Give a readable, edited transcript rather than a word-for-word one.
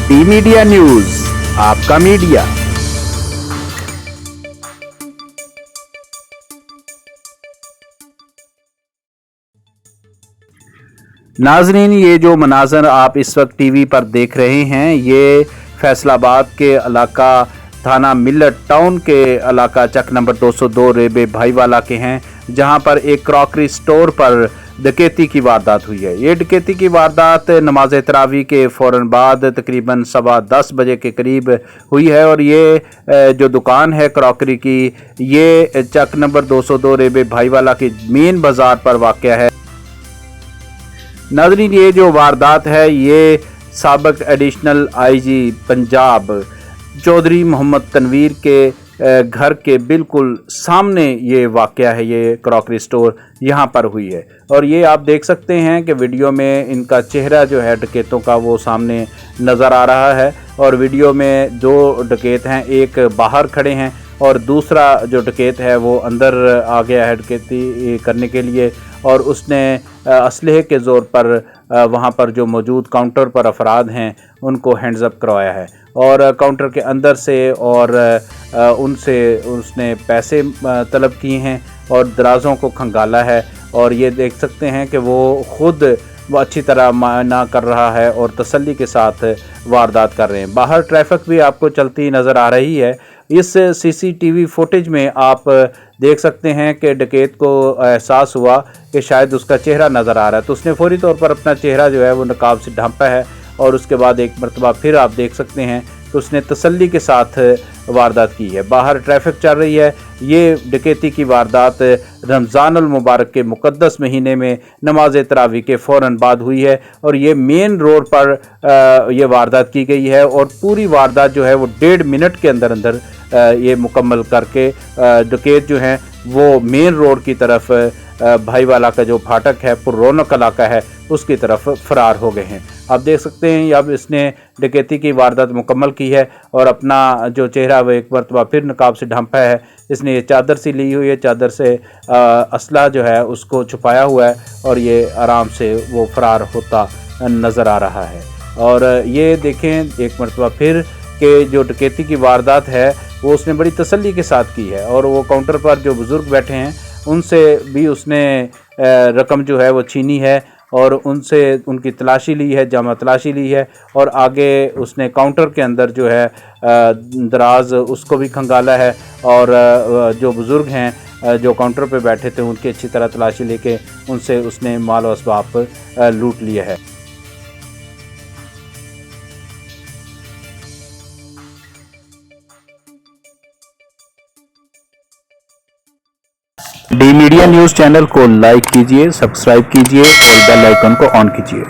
D media news, आपका media. नाजरीन, ये जो मनाजर आप इस वक्त टीवी पर देख रहे हैं, ये फैसलाबाद के इलाका थाना मिल्लत टाउन के इलाका चक नंबर 202 रेबे भाईवाला के हैं, जहां पर एक क्रॉकरी स्टोर पर डकैती की वारदात हुई है। ये डकैती की वारदात नमाज तरावी के फ़ौरन बाद तकरीबन 10:15 बजे के करीब हुई है और ये जो दुकान है क्रॉकरी की, ये चक नंबर 202 रेबे भाईवाला की मेन बाज़ार पर वाक़या है। नाज़रीन, ये जो वारदात है ये साबिक़ एडिशनल आईजी पंजाब चौधरी मोहम्मद तनवीर के घर के बिल्कुल सामने ये वाक़या है। ये क्रॉकरी स्टोर यहाँ पर हुई है और ये आप देख सकते हैं कि वीडियो में इनका चेहरा जो है डकैतों का वो सामने नज़र आ रहा है और वीडियो में दो डकैत हैं, एक बाहर खड़े हैं और दूसरा जो डकैत है वो अंदर आ गया है डकैती करने के लिए और उसने असलहे के ज़ोर पर वहाँ पर जो मौजूद काउंटर पर अफराद हैं उनको हैंड्स अप करवाया है और काउंटर के अंदर से और उनसे उसने पैसे तलब किए हैं और दराज़ों को खंगाला है और ये देख सकते हैं कि वो ख़ुद वो अच्छी तरह माना कर रहा है और तसल्ली के साथ वारदात कर रहे हैं। बाहर ट्रैफिक भी आपको चलती नज़र आ रही है। इस सीसीटीवी फुटेज में आप देख सकते हैं कि डकैत को एहसास हुआ कि शायद उसका चेहरा नज़र आ रहा है, तो उसने फौरी तौर पर अपना चेहरा जो है वो नकाब से ढांपा है और उसके बाद एक मरतबा फिर आप देख सकते हैं कि उसने तसल्ली के साथ वारदात की है। बाहर ट्रैफिक चल रही है। ये डकैती की वारदात रमज़ानुल मुबारक के मुक़द्दस महीने में नमाज तरावी के फ़ौरन बाद हुई है और ये मेन रोड पर ये वारदात की गई है और पूरी वारदात जो है वो 1.5 मिनट के अंदर अंदर ये मुकम्मल करके डकैत जो हैं वो मेन रोड की तरफ भाईवाला का जो फाटक है पुररौनक इलाका है उसकी तरफ फ़रार हो गए हैं। आप देख सकते हैं अब इसने डकैती की वारदात मुकम्मल की है और अपना जो चेहरा वो एक मरतबा फिर नकाब से ढांपा है। इसने ये चादर सी ली हुई है, चादर से असला जो है उसको छुपाया हुआ है और ये आराम से वो फ़रार होता नज़र आ रहा है। और ये देखें एक मरतबा फिर कि जो डकैती की वारदात है वो उसने बड़ी तसल्ली के साथ की है और वो काउंटर पर जो बुज़ुर्ग बैठे हैं उनसे भी उसने रकम जो है वो छीनी है और उनसे उनकी तलाशी ली है, जामा तलाशी ली है और आगे उसने काउंटर के अंदर जो है दराज उसको भी खंगाला है और जो बुज़ुर्ग हैं जो काउंटर पे बैठे थे उनकी अच्छी तरह तलाशी लेके उनसे उसने माल व असबाब लूट लिया है। डी मीडिया न्यूज़ चैनल को लाइक कीजिए, सब्सक्राइब कीजिए और बेल आइकन को ऑन कीजिए।